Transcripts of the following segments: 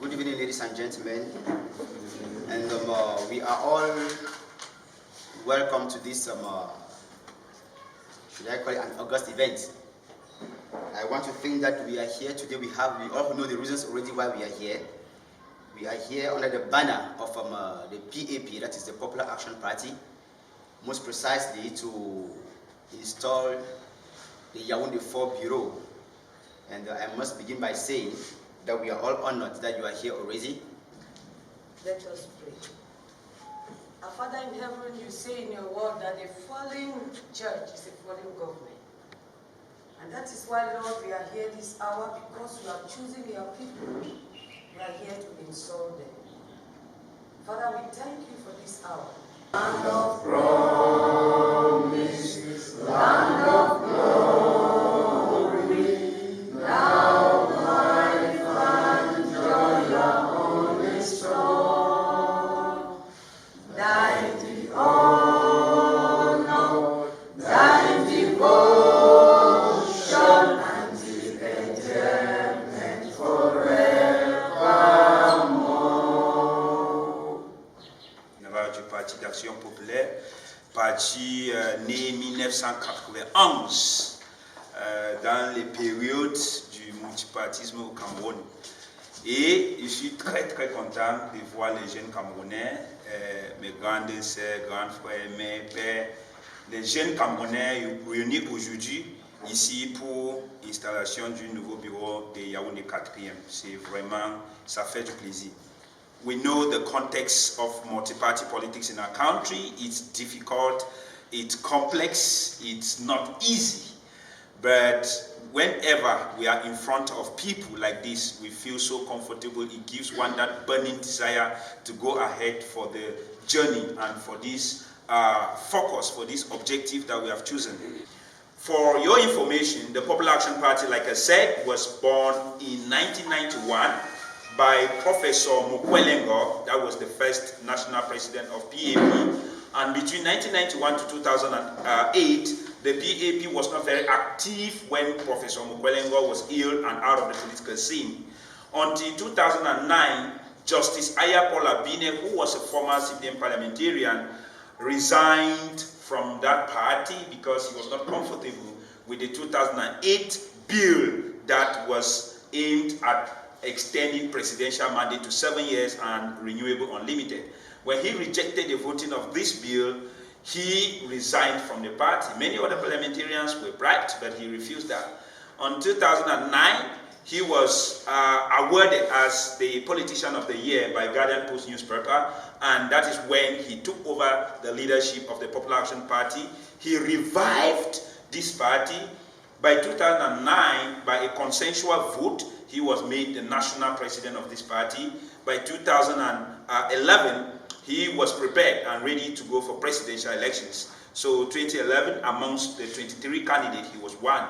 Good evening, ladies and gentlemen, and we are all welcome to this, should I call it an August event. I want to think that we are here today. We all know the reasons already why we are here. We are here under the banner of the PAP, that is the Popular Action Party, most precisely to install the Yaoundé 4 Bureau. And I must begin by saying that we are all honored that you are here already. Let us pray. Our Father in heaven, you say in your word that a falling church is a falling government. And that is why, Lord, we are here this hour because you are choosing your people. We are here to install them. Father, we thank you for this hour. Land of promises, land of glory, now life and joy are on its throne. Thine the honor, thine devotion, and the endearment forevermore. Du Parti d'Action Populaire, parti né 1991, dans les périodes du multipartisme au Cameroun. Et je suis très content de voir les jeunes Camerounais, mes grandes sœurs, grands frères, mes pères, les jeunes Camerounais réunis aujourd'hui ici pour l'installation du nouveau bureau de Yaoundé 4e. C'est vraiment, ça fait du plaisir. We know the context of multi-party politics in our country. It's difficult, it's complex, it's not easy. But whenever we are in front of people like this, we feel so comfortable. It gives one that burning desire to go ahead for the journey and for this focus, for this objective that we have chosen. For your information, the Popular Action Party, like I said, was born in 1991 by Professor Mokwelengo. That was the first national president of PAP. And between 1991 to 2008, the PAP was not very active when Professor Mokwelengo was ill and out of the political scene. Until 2009, Justice Ayapola Bine, who was a former CPM parliamentarian, resigned from that party because he was not comfortable with the 2008 bill that was aimed at extending presidential mandate to 7 years and renewable unlimited. When he rejected the voting of this bill, he resigned from the party. Many other parliamentarians were bribed, but he refused that. In 2009, he was awarded as the Politician of the Year by Guardian Post newspaper, and that is when he took over the leadership of the Popular Action Party. He revived this party. By 2009, by a consensual vote, he was made the national president of this party. By 2011, he was prepared and ready to go for presidential elections. So 2011, amongst the 23 candidates, he was one.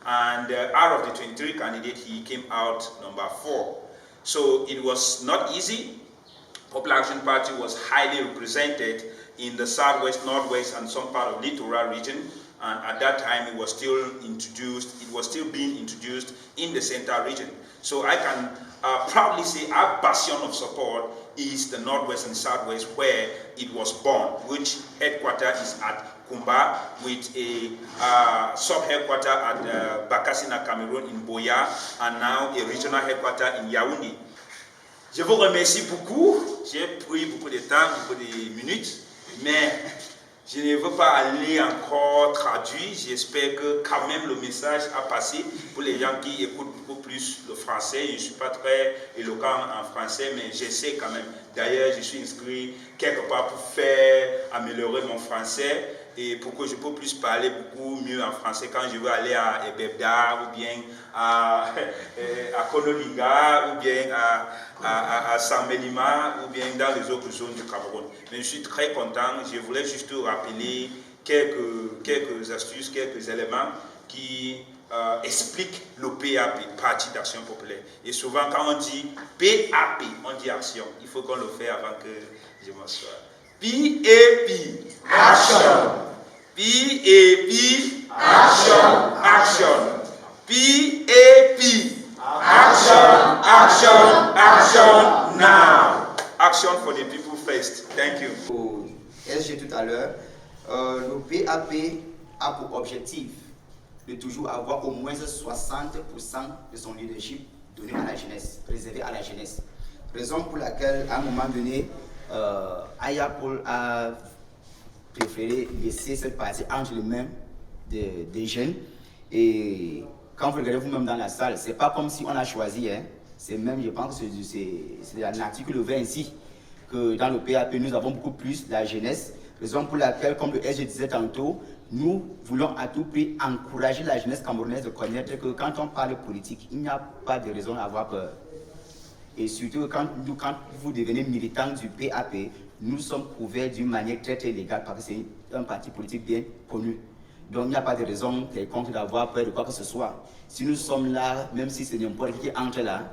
And out of the 23 candidates, he came out number 4. So it was not easy. Popular Action Party was highly represented in the southwest, northwest, and some part of Littoral region. And at that time, it was still being introduced in the central region. So I can proudly say our bastion of support is the northwest and southwest, where it was born, which headquarters is at Kumba, with a sub-headquarter at Bakassina, Cameroon, in Boya, and now a regional headquarter in Yaoundé. Je vous remercie beaucoup. J'ai pris beaucoup de temps, beaucoup de minutes, mais je ne veux pas aller encore traduire. J'espère que quand même le message a passé pour les gens qui écoutent beaucoup plus le français. Je ne suis pas très éloquent en français, mais j'essaie quand même. D'ailleurs, je suis inscrit quelque part pour améliorer mon français et pour que je puisse plus parler beaucoup mieux en français quand je veux aller à Ebebda ou bien à Konolinga ou bien à Samelima ou bien dans les autres zones du Cameroun. Mais je suis très content. Je voulais juste rappeler quelques astuces, quelques éléments qui expliquent le PAP, Parti d'Action Populaire. Et souvent quand on dit PAP, on dit action. Il faut qu'on le fasse avant que je m'assoie. PAP, action. PAP, action, action. PAP, action, action. Action! Action now! Action for the people first. Thank you. Au SG tout à l'heure, le PAP a pour objectif de toujours avoir au moins 60% de son leadership donné à la jeunesse, réservé à la jeunesse. Raison pour laquelle, à un moment donné, Aya Paul a préféré laisser cette partie entre les mains des jeunes. Et quand vous regardez vous-même dans la salle, c'est pas comme si on a choisi, hein. C'est même, je pense que c'est dans l'article 20 ici, que dans le PAP, nous avons beaucoup plus la jeunesse. Raison pour laquelle, comme le SG disait tantôt, nous voulons à tout prix encourager la jeunesse camerounaise de connaître que quand on parle politique, il n'y a pas de raison d'avoir peur. Et surtout, quand vous devenez militant du PAP, nous sommes couverts d'une manière très très légale parce que c'est un parti politique bien connu. Donc il n'y a pas de raison quelconque d'avoir peur de quoi que ce soit. Si nous sommes là, même si c'est n'importe qui entre là,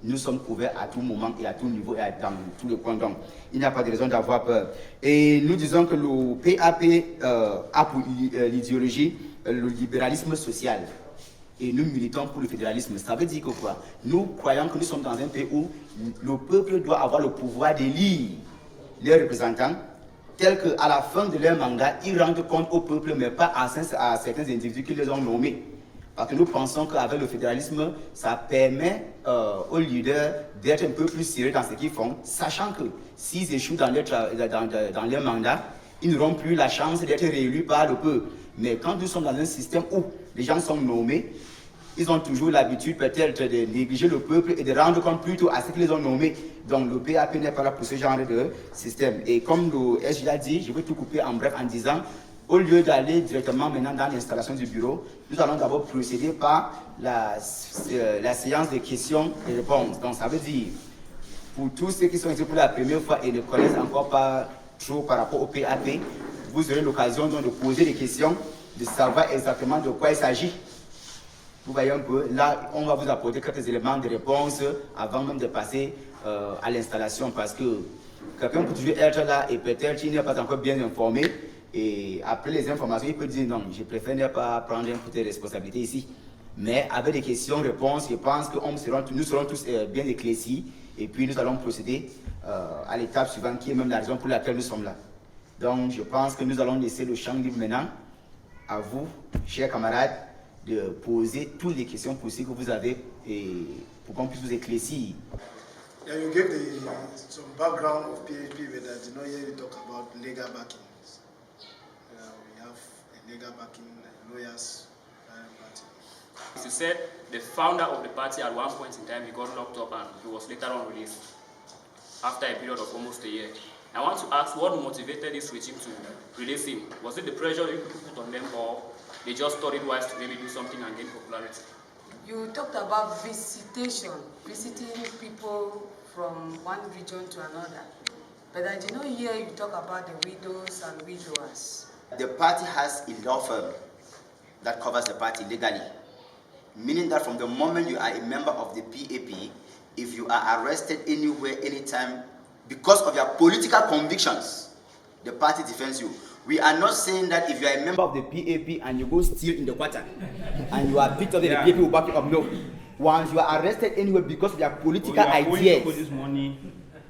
nous sommes couverts à tout moment et à tout niveau et dans tous les coins. Donc il n'y a pas de raison d'avoir peur. Et nous disons que le PAP a pour l'idéologie le libéralisme social. Et nous militons pour le fédéralisme. Ça veut dire que quoi? Nous croyons que nous sommes dans un pays où le peuple doit avoir le pouvoir d'élire leurs représentants, tels qu'à la fin de leur mandat, ils rendent compte au peuple, mais pas à certains individus qui les ont nommés. Parce que nous pensons qu'avec le fédéralisme, ça permet aux leaders d'être un peu plus sérieux dans ce qu'ils font, sachant que s'ils échouent dans leur mandat, ils n'auront plus la chance d'être réélus par le peuple. Mais quand nous sommes dans un système où les gens sont nommés, ils ont toujours l'habitude peut-être de négliger le peuple et de rendre compte plutôt à ceux qui les ont nommés. Donc le PAP n'est pas là pour ce genre de système. Et comme le SG l'a dit, je vais tout couper en bref en disant, au lieu d'aller directement maintenant dans l'installation du bureau, nous allons d'abord procéder par la séance de questions et réponses. Donc ça veut dire, pour tous ceux qui sont ici pour la première fois et ne connaissent encore pas trop par rapport au PAP, vous aurez l'occasion donc de poser des questions, de savoir exactement de quoi il s'agit. Vous voyez un peu, là, on va vous apporter quelques éléments de réponse avant même de passer à l'installation parce que quelqu'un peut toujours être là et peut-être qu'il n'est pas encore bien informé et après les informations, il peut dire non, je préfère ne pas prendre un peu de responsabilité ici. Mais avec des questions-réponses, je pense que nous serons tous bien éclaircis et puis nous allons procéder à l'étape suivante qui est même la raison pour laquelle nous sommes là. Donc, je pense que nous allons laisser le champ libre maintenant à vous, chers camarades, de poser toutes les questions possibles que vous avez et pour qu'on puisse vous éclaircir. Yeah, you gave some background of PHP, but that here you talk about legal backings. We have a legal backing, lawyers, party. As you said, the founder of the party at one point in time, he got locked up and he was later on released after a period of almost a year. I want to ask what motivated this regime to release him? Was it the pressure you people put on them or they just thought it wise to maybe do something and gain popularity? You talked about visiting people from one region to another. But I did not hear you talk about the widows and widowers. The party has a law firm that covers the party legally. Meaning that from the moment you are a member of the PAP, if you are arrested anywhere, anytime, because of your political convictions, the party defends you. We are not saying that if you are a member of the PAP and you go steal in the quarter and you are picked up, the PAP will back you up. No. Once you are arrested anywhere because of your political ideas,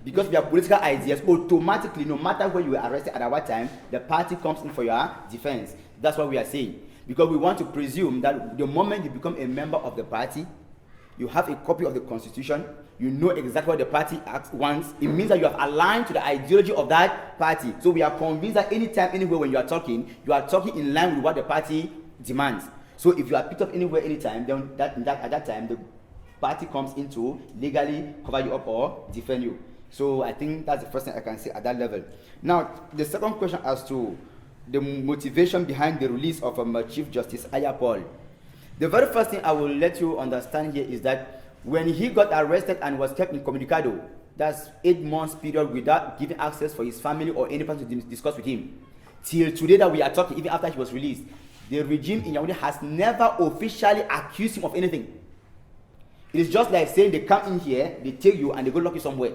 because of your political ideas, automatically, no matter where you were arrested at what time, the party comes in for your defense. That's what we are saying. Because we want to presume that the moment you become a member of the party, you have a copy of the constitution, you know exactly what the party wants. It means that you have aligned to the ideology of that party. So we are convinced that anytime, anywhere when you are talking in line with what the party demands. So if you are picked up anywhere, anytime, then at that time, the party comes in to legally cover you up or defend you. So I think that's the first thing I can say at that level. Now, the second question as to the motivation behind the release of Chief Justice Aya Paul. The very first thing I will let you understand here is that when he got arrested and was kept in Comunicado, that's 8 months period without giving access for his family or anyone to discuss with him. Till today that we are talking, even after he was released, the regime in Yaoundé has never officially accused him of anything. It is just like saying they come in here, they take you and they go lock you somewhere.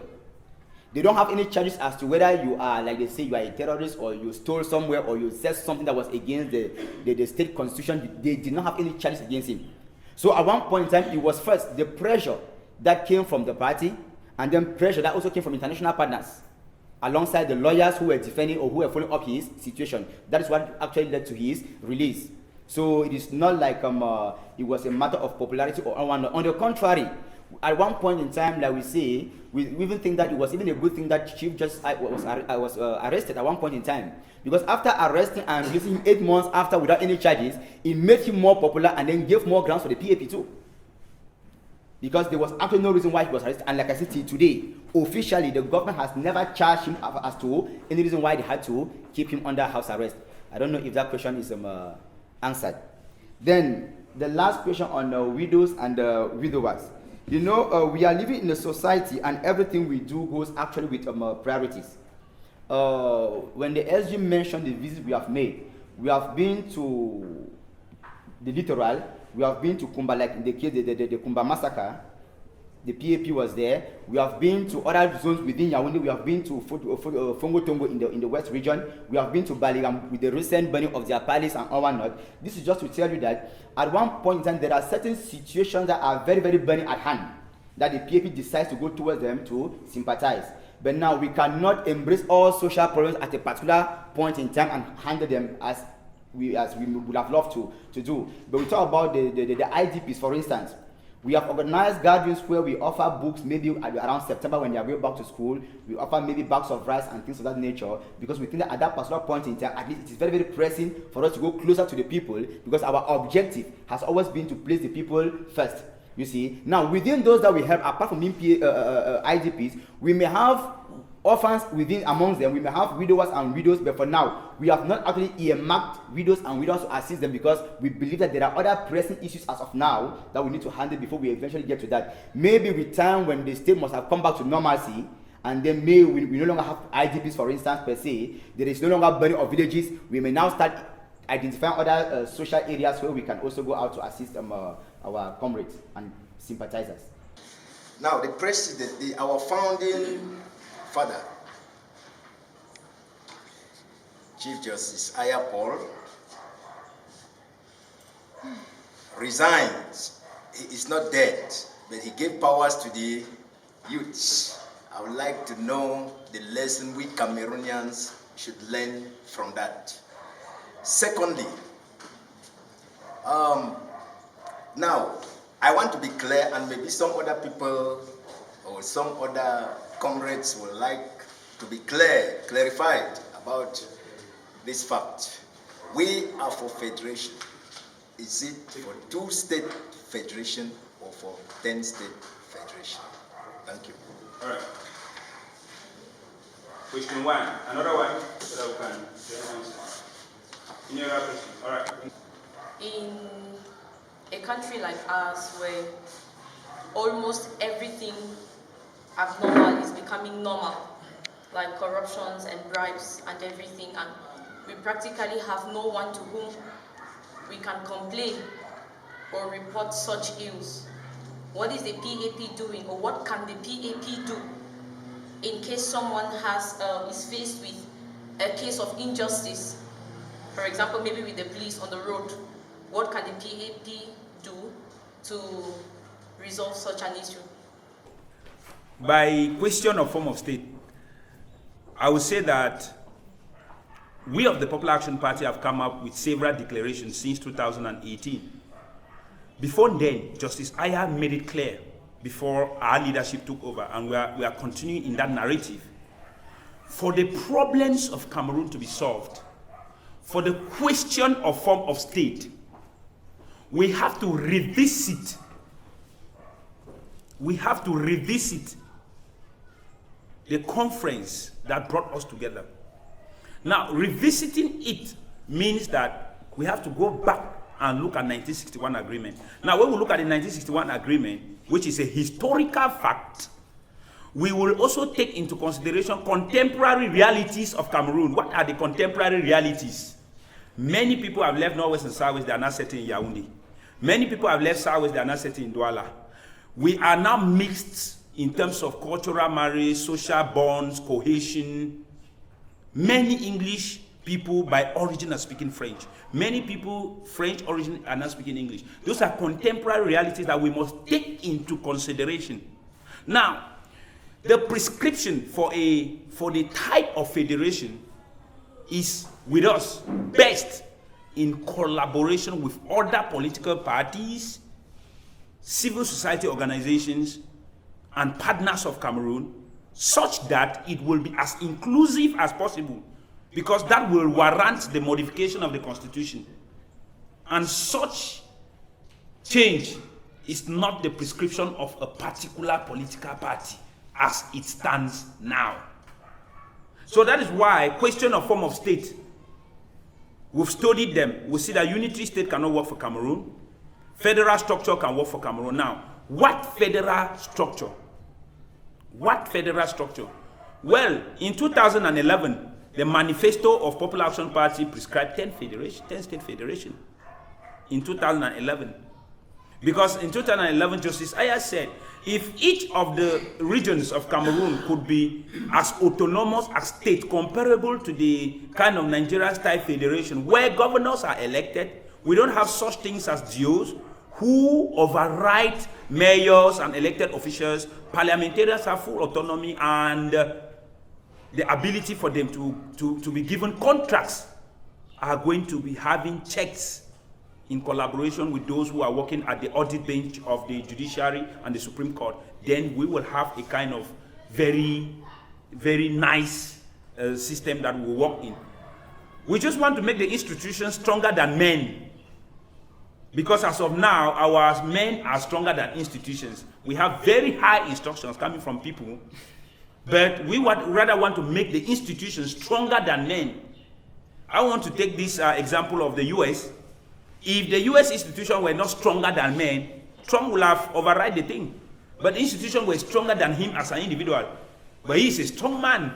They don't have any charges as to whether you are, like they say, you are a terrorist or you stole somewhere or you said something that was against the state constitution. They did not have any charges against him. So at one point in time, it was first the pressure that came from the party, and then pressure that also came from international partners, alongside the lawyers who were defending or who were following up his situation. That is what actually led to his release. So it is not like it was a matter of popularity or on the contrary. At one point in time, like we say, we even think that it was even a good thing that Chief Justice was arrested at one point in time. Because after arresting and releasing him 8 months after without any charges, it made him more popular and then gave more grounds for the PAP too. Because there was actually no reason why he was arrested. And like I said today, officially the government has never charged him as to any reason why they had to keep him under house arrest. I don't know if that question is answered. Then the last question on widows and widowers. You know, we are living in a society and everything we do goes actually with priorities. When the SG mentioned the visit we have made, we have been to the littoral, we have been to Kumba, like in the case the Kumba massacre, the PAP was there. We have been to other zones within Yaoundé. We have been to Fongo Tongo in the west region. We have been to Baligam with the recent burning of their palace and all whatnot. This is just to tell you that at one point in time, there are certain situations that are very, very burning at hand that the PAP decides to go towards them to sympathize. But now we cannot embrace all social problems at a particular point in time and handle them as we would have loved to do. But we talk about the IDPs, for instance. We have organized gatherings where we offer books maybe around September when they are going back to school. We offer maybe bags of rice and things of that nature because we think that at that particular point in time, at least it is very, very pressing for us to go closer to the people because our objective has always been to place the people first. You see, now within those that we have, apart from IDPs, we may have orphans within amongst them, we may have widowers and widows, but for now, we have not actually earmarked widows and widows to assist them because we believe that there are other pressing issues as of now that we need to handle before we eventually get to that. Maybe with time when the state must have come back to normalcy, and then maybe we no longer have IDPs, for instance, per se, there is no longer burning of villages, we may now start identifying other social areas where we can also go out to assist our comrades and sympathizers. Now, the president, our founding father, Chief Justice Aya Paul, resigns. He is not dead, but he gave powers to the youths. I would like to know the lesson we Cameroonians should learn from that. Secondly, now, I want to be clear, and maybe some other people or some other comrades would like to be clarified about this fact. We are for federation. Is it for 2-state federation or for 10-state federation? Thank you. All right. Question 1. Another one so that we can answer. Any other question? All right. In a country like ours where almost everything abnormal is becoming normal, like corruptions and bribes and everything, and we practically have no one to whom we can complain or report such ills. What is the PAP doing, or what can the PAP do in case someone is faced with a case of injustice? For example, maybe with the police on the road, what can the PAP do to resolve such an issue? By question of form of state, I would say that we of the Popular Action Party have come up with several declarations since 2018. Before then, Justice Aya made it clear before our leadership took over, and we are continuing in that narrative. For the problems of Cameroon to be solved, for the question of form of state, we have to revisit. We have to revisit the conference that brought us together. Now, revisiting it means that we have to go back and look at 1961 agreement. Now, when we look at the 1961 agreement, which is a historical fact, we will also take into consideration contemporary realities of Cameroon. What are the contemporary realities? Many people have left Northwest and Southwest, they are not setting in Yaoundé. Many people have left Southwest, they are not setting in Douala. We are now mixed in terms of cultural marriage, social bonds, cohesion. Many English people by origin are speaking French. Many people, French origin, are not speaking English. Those are contemporary realities that we must take into consideration. Now, the prescription for the type of federation is with us best in collaboration with other political parties, civil society organizations, and partners of Cameroon, such that it will be as inclusive as possible, because that will warrant the modification of the constitution. And such change is not the prescription of a particular political party as it stands now. So that is why question of form of state, we've studied them. We see that unitary state cannot work for Cameroon. Federal structure can work for Cameroon. Now, what federal structure? What federal structure? Well, in 2011, the manifesto of Popular Action Party prescribed 10 state federation. In 2011. Because in 2011, Justice Aya said, if each of the regions of Cameroon could be as autonomous as state, comparable to the kind of Nigeria-style federation where governors are elected, we don't have such things as DOs who override mayors and elected officials. Parliamentarians have full autonomy and the ability for them to be given contracts, are going to be having checks in collaboration with those who are working at the audit bench of the judiciary and the Supreme Court. Then we will have a kind of very, very nice system that we will work in. We just want to make the institutions stronger than men. Because as of now, our men are stronger than institutions. We have very high instructions coming from people, but we rather want to make the institutions stronger than men. I want to take this example of the US. If the US institution were not stronger than men, Trump would have override the thing. But the institution was stronger than him as an individual. But he is a strong man.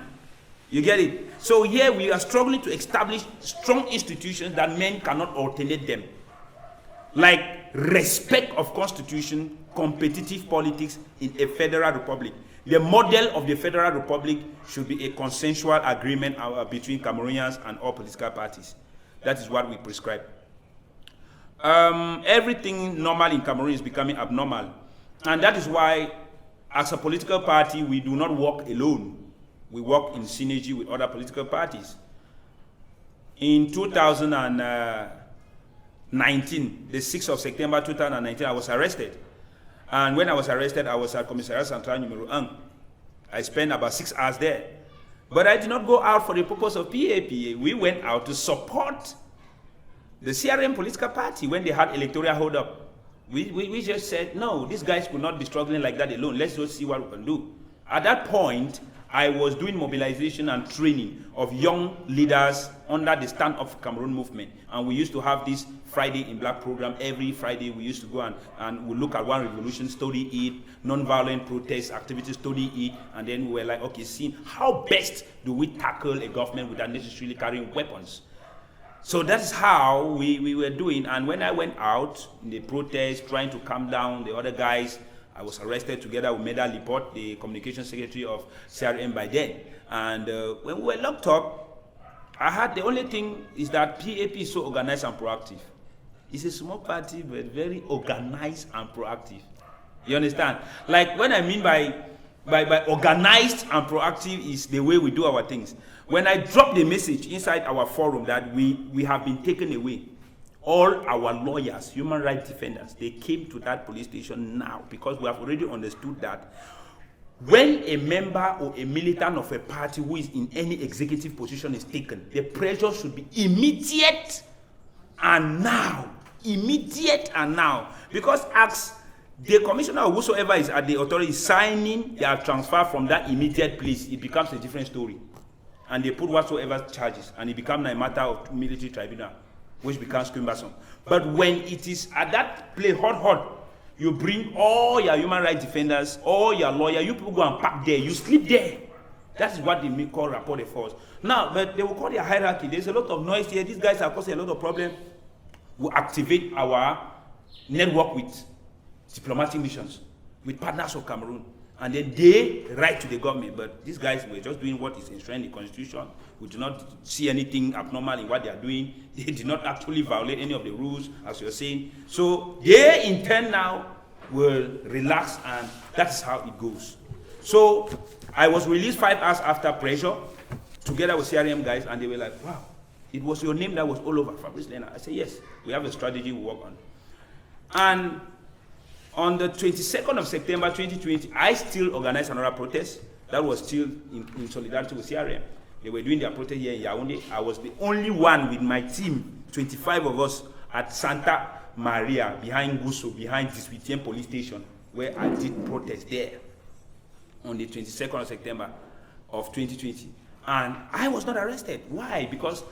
You get it? So here we are struggling to establish strong institutions that men cannot alternate them. Like respect of constitution, competitive politics in a federal republic. The model of the federal republic should be a consensual agreement between Cameroonians and all political parties. That is what we prescribe. Everything normal in Cameroon is becoming abnormal. And that is why, as a political party, we do not work alone. We work in synergy with other political parties. In 2019, the 6th of September 2019, I was arrested. And when I was arrested, I was at Commissariat Central Numero 1. I spent about 6 hours there. But I did not go out for the purpose of PAPA. We went out to support the CRM political party when they had electoral hold-up. We just said, no, these guys could not be struggling like that alone. Let's just see what we can do. At that point, I was doing mobilization and training of young leaders under the Stand Up for Cameroon movement. And we used to have this Friday in Black program. Every Friday we used to go and we look at one revolution, study it, non-violent protest activities, study it. And then we were like, okay, see, how best do we tackle a government without necessarily carrying weapons? So that's how we were doing. And when I went out in the protest, trying to calm down the other guys, I was arrested together with Meda Lipot, the communication secretary of CRM by then. And when we were locked up, I had the only thing is that PAP is so organized and proactive. It's a small party, but very organized and proactive. You understand? Like when I mean by organized and proactive is the way we do our things. When I drop the message inside our forum that we have been taken away, all our lawyers, human rights defenders, they came to that police station now because we have already understood that when a member or a militant of a party who is in any executive position is taken, the pressure should be immediate and now. Immediate and now. Because as the commissioner or whosoever is at the authority signing their transfer from that immediate place, it becomes a different story. And they put whatsoever charges, and it becomes a matter of military tribunal, which becomes cumbersome. But when it is at that place, hot, you bring all your human rights defenders, all your lawyers, you people go and park there, you sleep there. That is what they call rapport de force. Now, but they will call their hierarchy. There's a lot of noise here. These guys are causing a lot of problems. We activate our network with diplomatic missions, with partners of Cameroon. and then they write to the government. But these guys were just doing what is enshrined in the constitution. We do not see anything abnormal in what they are doing. They did not actually violate any of the rules, as you're saying. So they in turn now will relax, and that's how it goes. So I was released 5 hours after pressure, together with CRM guys, and they were like, wow, it was your name that was all over, Fabrice Lena. I said, yes, we have a strategy we work on. And on the 22nd of September 2020, I still organized another protest that was still in solidarity with CRM. They were doing their protest here in Yaoundé. I was the only one with my team, 25 of us, at Santa Maria, behind Gusso, behind Diswitien police station, where I did protest there on the 22nd of September of 2020. And I was not arrested. Why? Because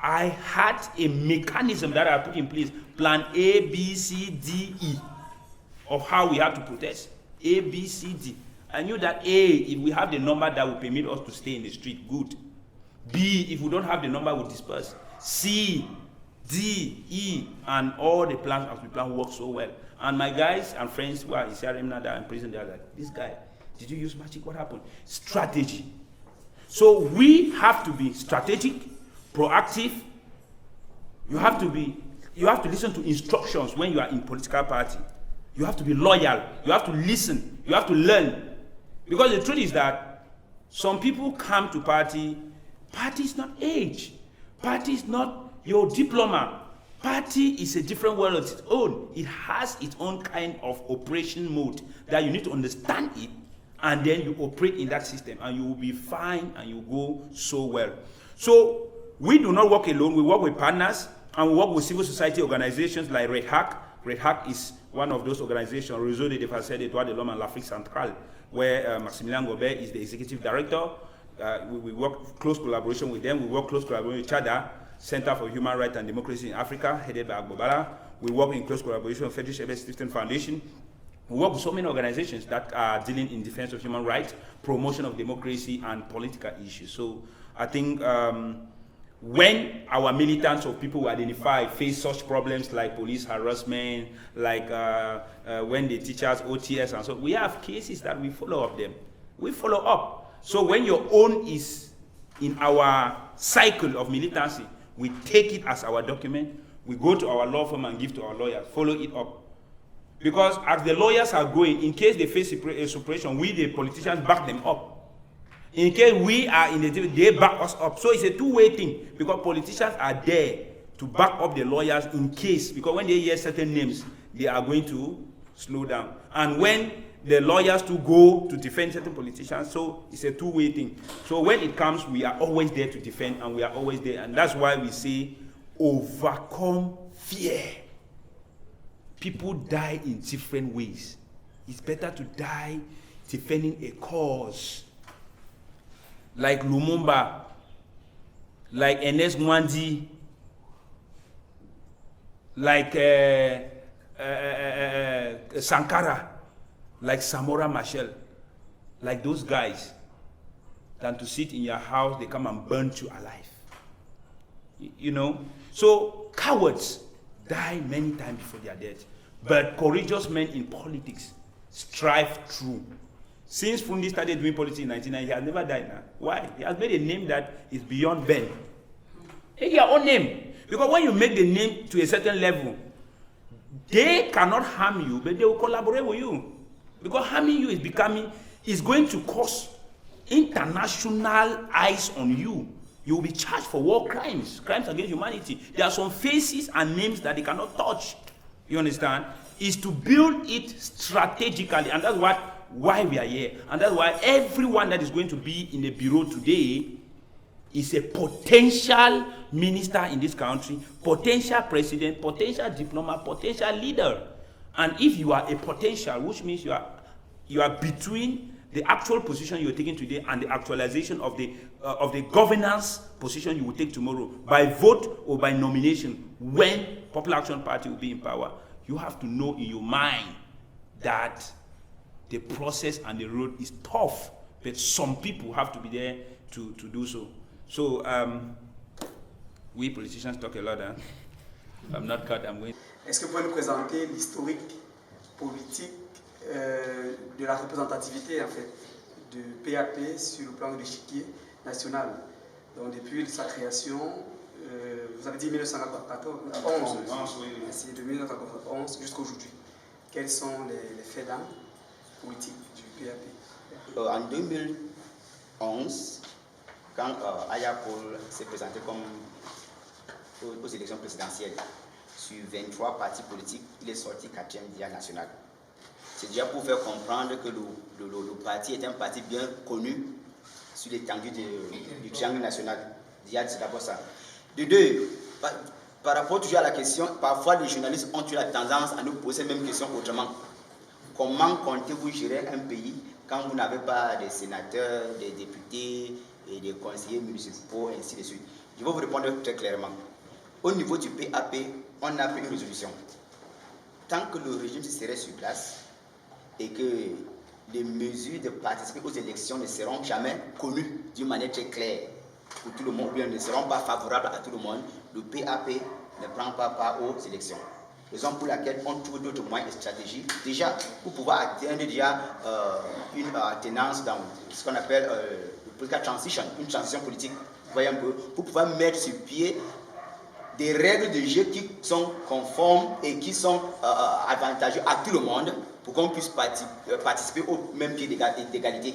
I had a mechanism that I put in place, plan A, B, C, D, E, of how we have to protest. A, B, C, D. I knew that A, if we have the number that will permit us to stay in the street, good. B, if we don't have the number, we'll disperse. C, D, E, and all the plans as we plan work so well. And my guys and friends who are in CRM now that are in prison, they're like, this guy, did you use magic? What happened? Strategy. So we have to be strategic, proactive. You have to listen to instructions when you are in political party. You have to be loyal. You have to listen. You have to learn. Because the truth is that some people come to party. Party is not age. Party is not your diploma. Party is a different world of its own. It has its own kind of operation mode that you need to understand it, and then you operate in that system, and you will be fine, and you go so well. So we do not work alone. We work with partners, and we work with civil society organizations like Red Hack. Red Hack is one of those organizations, Réseau des défenseurs des droits de l'homme en Afrique centrale, where Maximilian Gobert is the executive director. We work close collaboration with them. We work close collaboration with CHADA, Center for Human Rights and Democracy in Africa, headed by Agbobala. We work in close collaboration with Friedrich Ebert Stiftung Foundation. We work with so many organizations that are dealing in defense of human rights, promotion of democracy, and political issues. So I think when our militants or people who identify face such problems like police harassment, like when they teach us OTS and so, we have cases that we follow up them. We follow up. So when your own is in our cycle of militancy, we take it as our document, we go to our law firm and give to our lawyers, follow it up. Because as the lawyers are going, in case they face a suppression, we the politicians back them up. In case we are in the, they back us up. So it's a two-way thing, because politicians are there to back up the lawyers in case, because when they hear certain names, they are going to slow down. And when the lawyers to go to defend certain politicians, so it's a two-way thing. So when it comes, we are always there to defend, and we are always there, and that's why we say, overcome fear. People die in different ways. It's better to die defending a cause. Like Lumumba, like Ernest Nwandi, like Sankara, like Samora Machel, like those guys, than to sit in your house, they come and burn you alive. You know? So cowards die many times before they are dead. But courageous men in politics strive through. Since Fundi started doing politics in 1990, he has never died now. Why? He has made a name that is beyond Ben. Take your own name. Because when you make the name to a certain level, they cannot harm you, but they will collaborate with you. Because harming you is going to cause international eyes on you. You will be charged for war crimes, crimes against humanity. There are some faces and names that they cannot touch. You understand? Is to build it strategically, and that's why we are here. And that's why everyone that is going to be in the bureau today is a potential minister in this country, potential president, potential diplomat, potential leader. And if you are a potential, which means you are between the actual position you're taking today and the actualization of the governance position you will take tomorrow by vote or by nomination when Popular Action Party will be in power, you have to know in your mind that the process and the road is tough, but some people have to be there to do so. So we politicians talk a lot. Huh? If I'm not cut, I'm going. Est-ce que vous pouvez nous présenter l'historique politique de la représentativité en fait de PAP sur le plan de l'échiquier national. Donc depuis sa création, vous avez dit 1991, c'est de 1991 jusqu'à aujourd'hui. Quels sont les faits d'armes politiques du PAP? En 2011, quand Aya Paul s'est présenté comme aux élections présidentielles, sur 23 partis politiques, il est sorti 4e dia national. C'est déjà pour faire comprendre que le parti est un parti bien connu sur l'étendue du triangle national. C'est d'abord ça. De deux, par rapport toujours à la question, parfois les journalistes ont eu la tendance à nous poser la même question autrement. Comment comptez-vous gérer un pays quand vous n'avez pas des sénateurs, des députés et des conseillers municipaux, et ainsi de suite? Je vais vous répondre très clairement. Au niveau du PAP, on a pris une résolution. Tant que le régime serait sur place et que les mesures de participer aux élections ne seront jamais connues d'une manière très claire pour tout le monde, ou bien ne seront pas favorables à tout le monde, le PAP ne prend pas part aux élections. Raison pour laquelle on trouve d'autres moyens et stratégies, déjà pour pouvoir atteindre déjà une tenance dans ce qu'on appelle une transition politique, vous voyez un peu, pour pouvoir mettre sur pied des règles de jeu qui sont conformes et qui sont avantageuses à tout le monde pour qu'on puisse participer au même pied d'égalité.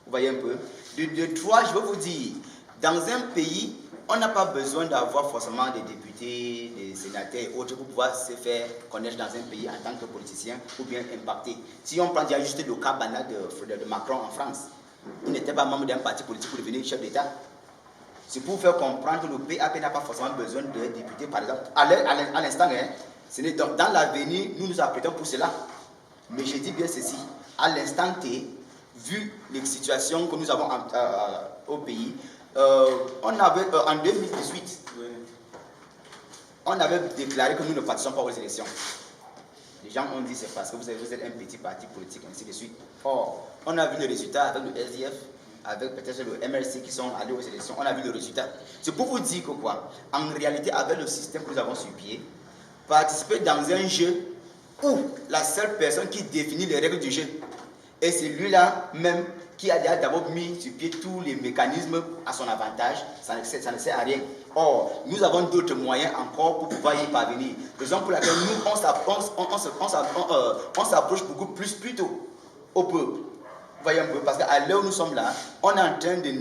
Vous voyez un peu. De trois, je veux vous dire, dans un pays, on n'a pas besoin d'avoir forcément des députés, des sénateurs et autres pour pouvoir se faire connaître dans un pays en tant que politicien ou bien impacté. Si on prend déjà juste le cas banal de Macron en France, il n'était pas membre d'un parti politique pour devenir chef d'État. C'est pour faire comprendre que le PAP n'a pas forcément besoin de députés, par exemple. À l'instant, dans l'avenir, nous nous apprêtons pour cela. Mais je dis bien ceci, à l'instant T, vu les situations que nous avons au pays, on avait, en 2018, on avait déclaré que nous ne participons pas aux élections. Les gens ont dit c'est parce que vous êtes un petit parti politique, ainsi de suite. Or, on a vu le résultat avec le SDF, avec peut-être le MRC qui sont allés aux élections, on a vu le résultat. C'est pour vous dire que quoi, en réalité, avec le système que nous avons sur pied, participer dans un jeu où la seule personne qui définit les règles du jeu est celui-là même qui a d'abord mis sur pied tous les mécanismes à son avantage, ça ne sert à rien. Or, nous avons d'autres moyens encore pour pouvoir y parvenir. Raison pour laquelle nous, on s'approche beaucoup plus plutôt au peuple. Voyez un peu, parce qu'à l'heure où nous sommes là, on est en train de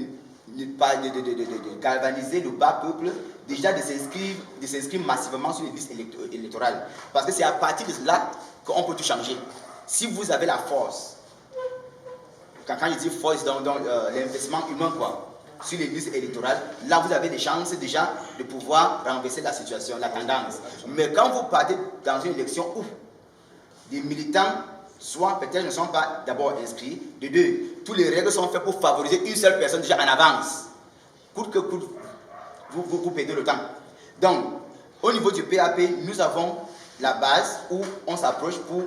galvaniser le bas peuple, déjà de s'inscrire massivement sur les listes électorales. Parce que c'est à partir de là qu'on peut tout changer. Si vous avez la force, quand je dis force dans l'investissement humain, quoi, sur les listes électorales, là vous avez des chances déjà de pouvoir renverser la situation, la tendance. Mais quand vous partez dans une élection où des militants, soit peut-être ne sont pas d'abord inscrits, de deux, toutes les règles sont faites pour favoriser une seule personne déjà en avance. Coûte que coûte, vous perdez le temps. Donc, au niveau du PAP, nous avons la base où on s'approche pour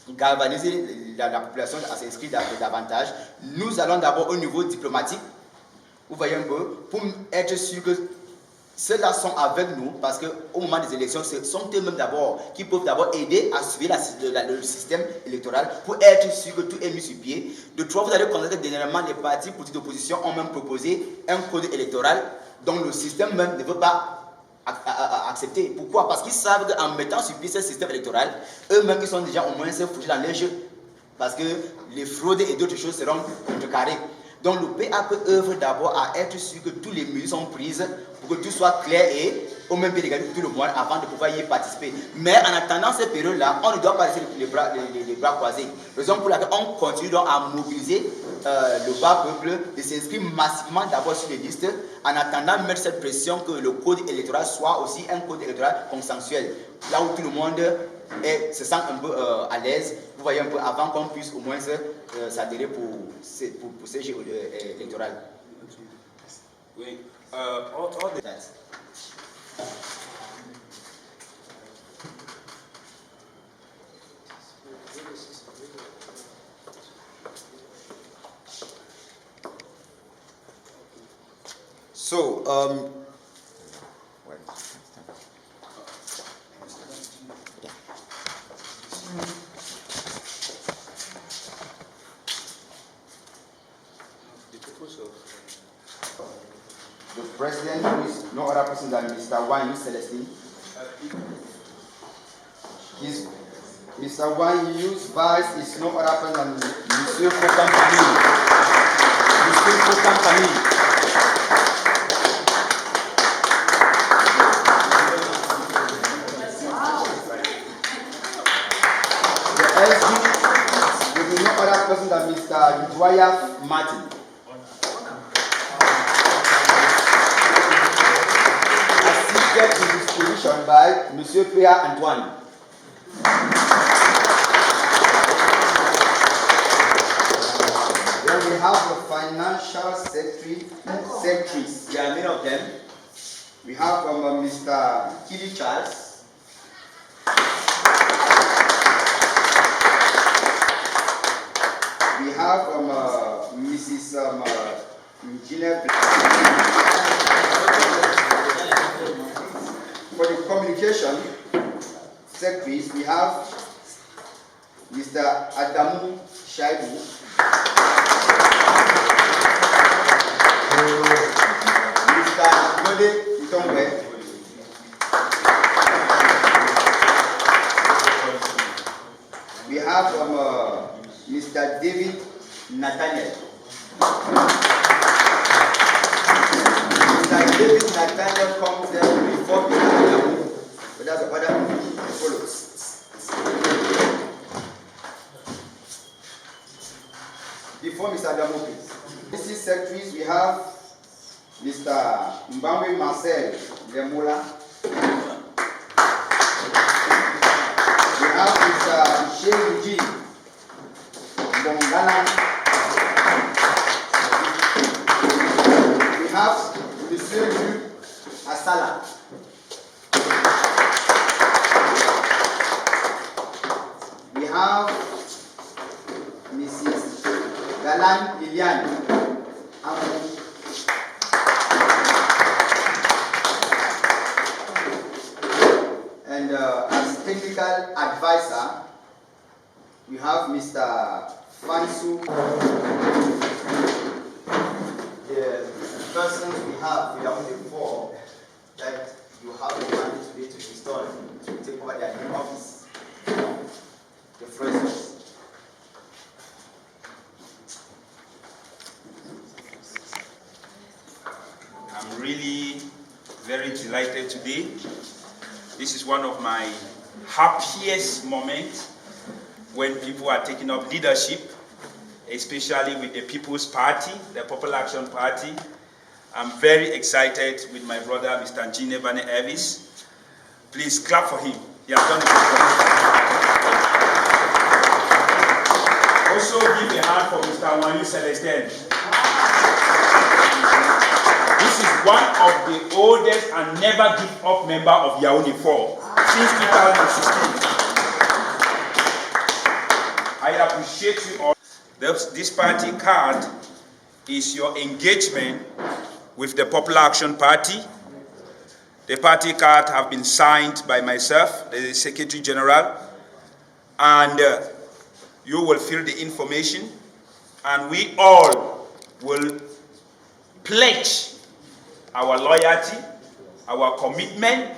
galvaniser la population à s'inscrire davantage. Nous allons d'abord au niveau diplomatique, vous voyez un peu, pour être sûr que ceux-là sont avec nous, parce qu'au moment des élections, ce sont eux-mêmes d'abord qui peuvent d'abord aider à suivre le système électoral pour être sûr que tout est mis sur pied. De trois, vous allez constater que dernièrement, les partis politiques d'opposition ont même proposé un code électoral dont le système même ne veut pas accepter. Pourquoi? Parce qu'ils savent qu'en mettant sur pied ce système électoral, eux-mêmes ils sont déjà au moins foutus dans les jeux. Parce que les fraudes et d'autres choses seront contrecarrées. Donc le PAP œuvre d'abord à être sûr que toutes les mesures sont prises pour que tout soit clair et au même pied d'égalité pour tout le monde avant de pouvoir y participer. Mais en attendant cette période-là, on ne doit pas laisser les bras croisés. Raison pour laquelle on continue donc à mobiliser le bas peuple de s'inscrire massivement d'abord sur les listes en attendant de mettre cette pression que le code électoral soit aussi un code électoral consensuel. Là où tout le monde se sent un peu à l'aise, vous voyez un peu, avant qu'on puisse au moins s'adhérer pour ces jeux électoraux. Oui. So, of... The president, who is no other person than Mr. Wanyu Celestine. Mr. Wanyu's vice is no other person than Monsieur Fokam Camille. Monsieur Fokam Camille. The SG will be no other person than Mr. Udwaya Martin. Assisted in this position by Monsieur Pierre Antoine. Then we have the financial secretaries. There are many of them. We have Mr. Kili Charles. We have Mrs. Engineer. For the communication secretaries, we have Mr. Adamu Shaibu. Mr. Gode Itongwe. We have Mr. David Nathaniel. Mr. David Nathaniel comes there before Mr. Adamu, but that's the other who follows. Before Mr. Adamu, please. This is secretaries. We have Mr. Mbamwe Marcel Lemola. We have Mr. Shehuji Mbongana. We have Mr. Yu Asala. We have Mrs. Galan Lilian. And as technical advisor, we have Mr. Fansu. The persons we have, we are only four that you have the money today to install to take over their new office. The first. I'm really very delighted today. This is one of my happiest moments when people are taking up leadership, especially with the People's Party, the Popular Action Party. I'm very excited with my brother, Mr. Njine Bane Elvis. Please clap for him. He has done a good job. Also give a hand for Mr. Wanyu Celestine. This is one of the oldest and never give up member of Yaoundé 4 since 2016. I appreciate you all. This party card is your engagement with the Popular Action Party. The party card have been signed by myself, the Secretary General, and you will fill the information, and we all will pledge our loyalty, our commitment,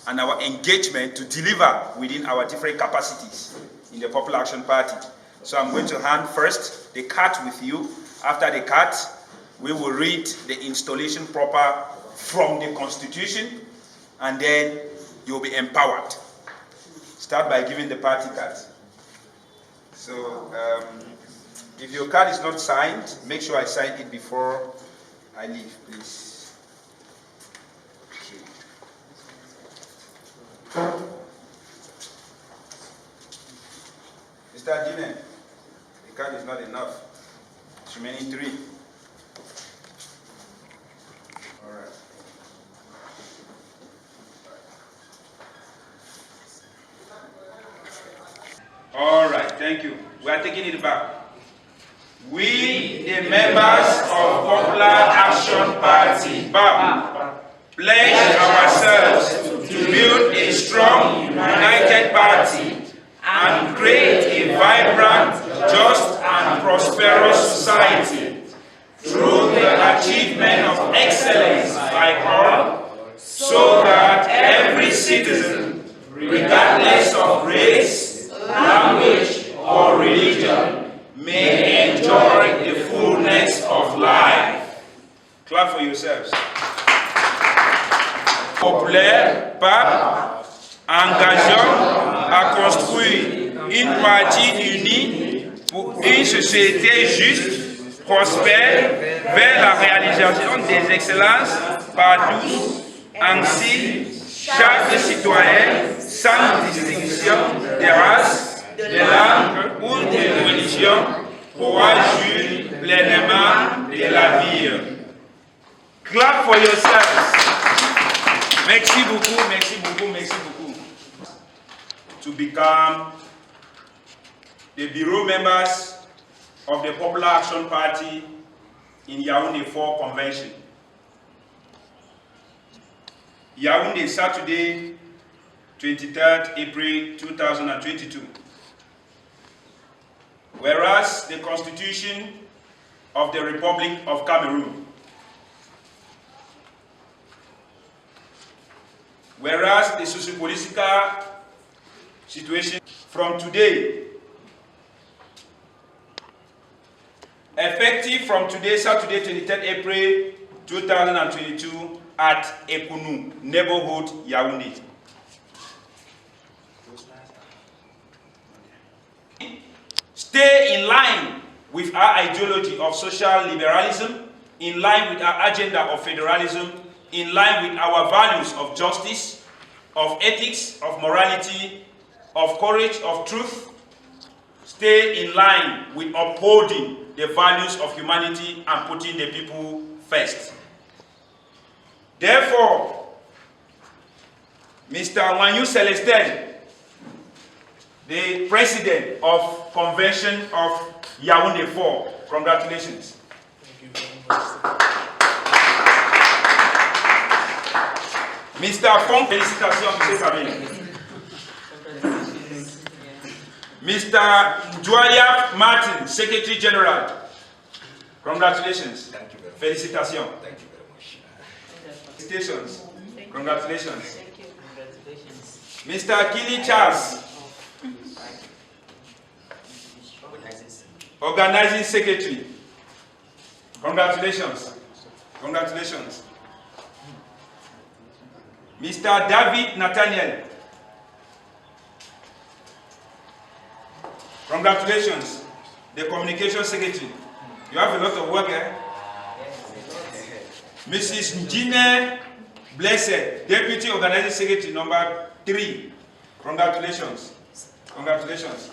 and our engagement to deliver within our different capacities in the Popular Action Party. So I'm going to hand first the card with you. After the card, we will read the installation proper from the Constitution, and then you'll be empowered. Start by giving the party card. So if your card is not signed, make sure I sign it before I leave, please. Mr. Jine, the card is not enough. It's remaining 3. All right. All right, thank you. We are taking it back. We, the members of Popular Action Party, BAP, pledge ourselves to build a strong, united party and create a vibrant, just and prosperous society through the achievement of excellence by all, so that every citizen, regardless of race, language, or religion, may enjoy the fullness of life. Clap for yourselves. Populaire, pape, engageant à construire une partie unie pour une société juste, prospère, vers la réalisation des excellences par tous. Ainsi, chaque citoyen, sans distinction de race, de langue ou de religion, pourra jouir pleinement de la vie. Clap for yourselves. Merci beaucoup, merci beaucoup, merci beaucoup. To become the bureau members of the Popular Action Party in Yaoundé 4 Convention. Yaoundé, Saturday, 23rd April 2022. Whereas the Constitution of the Republic of Cameroon, whereas the socio-political situation from today, effective from today, Saturday, 23rd April 2022 at Ekunu, neighborhood Yaoundé. Stay in line with our ideology of social liberalism, in line with our agenda of federalism, in line with our values of justice, of ethics, of morality, of courage, of truth. Stay in line with upholding the values of humanity and putting the people first. Therefore, Mr. Wanyu Celestin, the president of Convention of Yaoundé 4, congratulations. Thank you very much. Mr. Fong, félicitations, M. Kabila. Mr. Joya Martin, Secretary General, congratulations. Thank you very much. Félicitations. Thank you very much. Felicitations. Congratulations. Thank you. Congratulations. Mr. Kili Charles, Organizing Secretary, congratulations. Congratulations. Mr. David Nathaniel, congratulations. The Communication Secretary. You have a lot of work, eh? Mrs. Njine Blessed, Deputy Organizing Secretary number 3. Congratulations. Congratulations.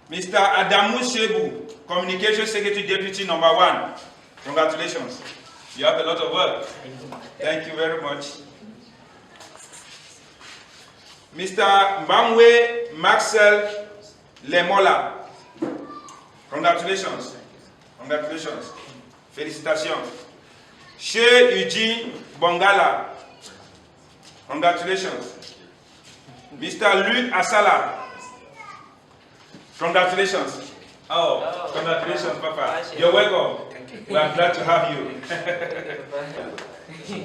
Mr. Adamu Shebu, Communication Secretary Deputy number 1. Congratulations. You have a lot of work. Thank you very much. Mr. Mbamwe Maxwell Lemola. Congratulations. Congratulations. Félicitations. Che Eugene Bongala. Congratulations. Mr. Luc Asala. Congratulations. Oh, congratulations, Papa. You're welcome. We are glad to have you.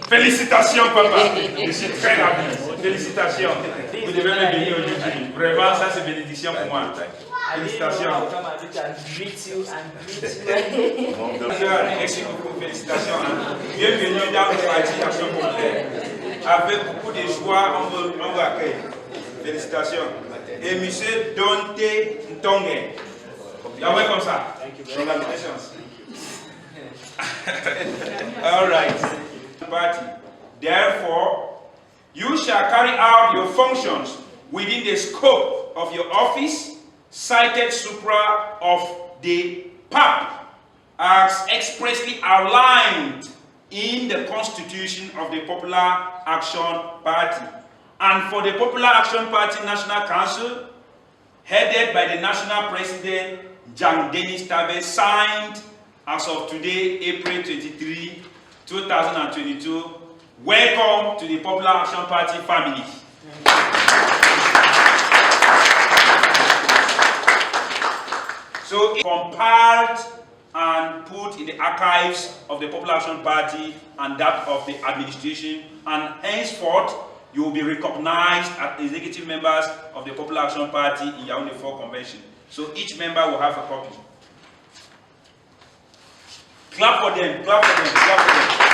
Félicitations, Papa. Je suis très ravi. Félicitations. Vous devez me bénir aujourd'hui. Vraiment, ça c'est bénédiction pour moi. Félicitations. Merci beaucoup. Félicitations. Bienvenue dans le parti Action Populaire. Avec beaucoup de joie, on vous accueille. Félicitations. Et M. Dante Ntongue. You're welcome, sir. Congratulations. All right. Party. Therefore, you shall carry out your functions within the scope of your office, cited supra of the PAP, as expressly outlined in the Constitution of the Popular Action Party, and for the Popular Action Party National Council, headed by the National President, Jean Denis Tabe, signed as of today, April 23, 2022. Welcome to the Popular Action Party family. So it's compiled and put in the archives of the Popular Action Party and that of the administration, and henceforth you will be recognized as executive members of the Popular Action Party in Yaoundé 4 Convention. So each member will have a copy. Clap for them, clap for them, clap for them.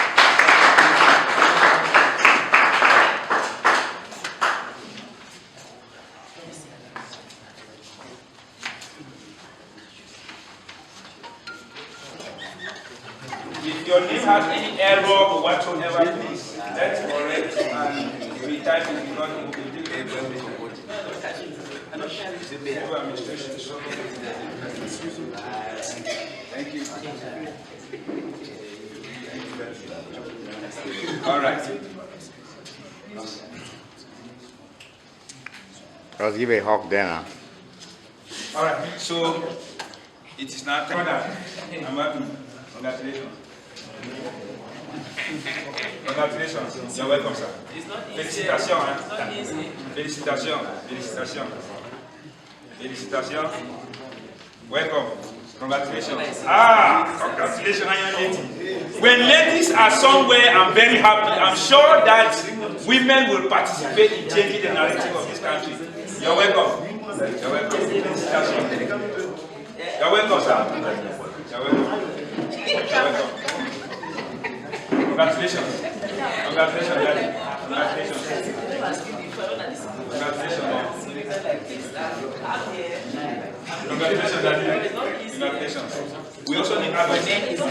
If your name has any error or whatsoever, please, let's correct and retype it because it will be difficult. Thank you. All right. Let's give a hug then. All right. So it is now time. I'm happy. Congratulations. Congratulations. You're welcome, sir. Félicitations. Félicitations. Félicitations. Félicitations. Welcome. Congratulations. Ah, congratulations on your lady. When ladies are somewhere, I'm very happy. I'm sure that women will participate in changing the narrative of this country. You're welcome. You're welcome. Félicitations. You're welcome, sir. You're welcome. You're welcome. Congratulations. Congratulations, Daddy. Congratulations. Congratulations. Congratulations, Daddy. Congratulations. We also need advice.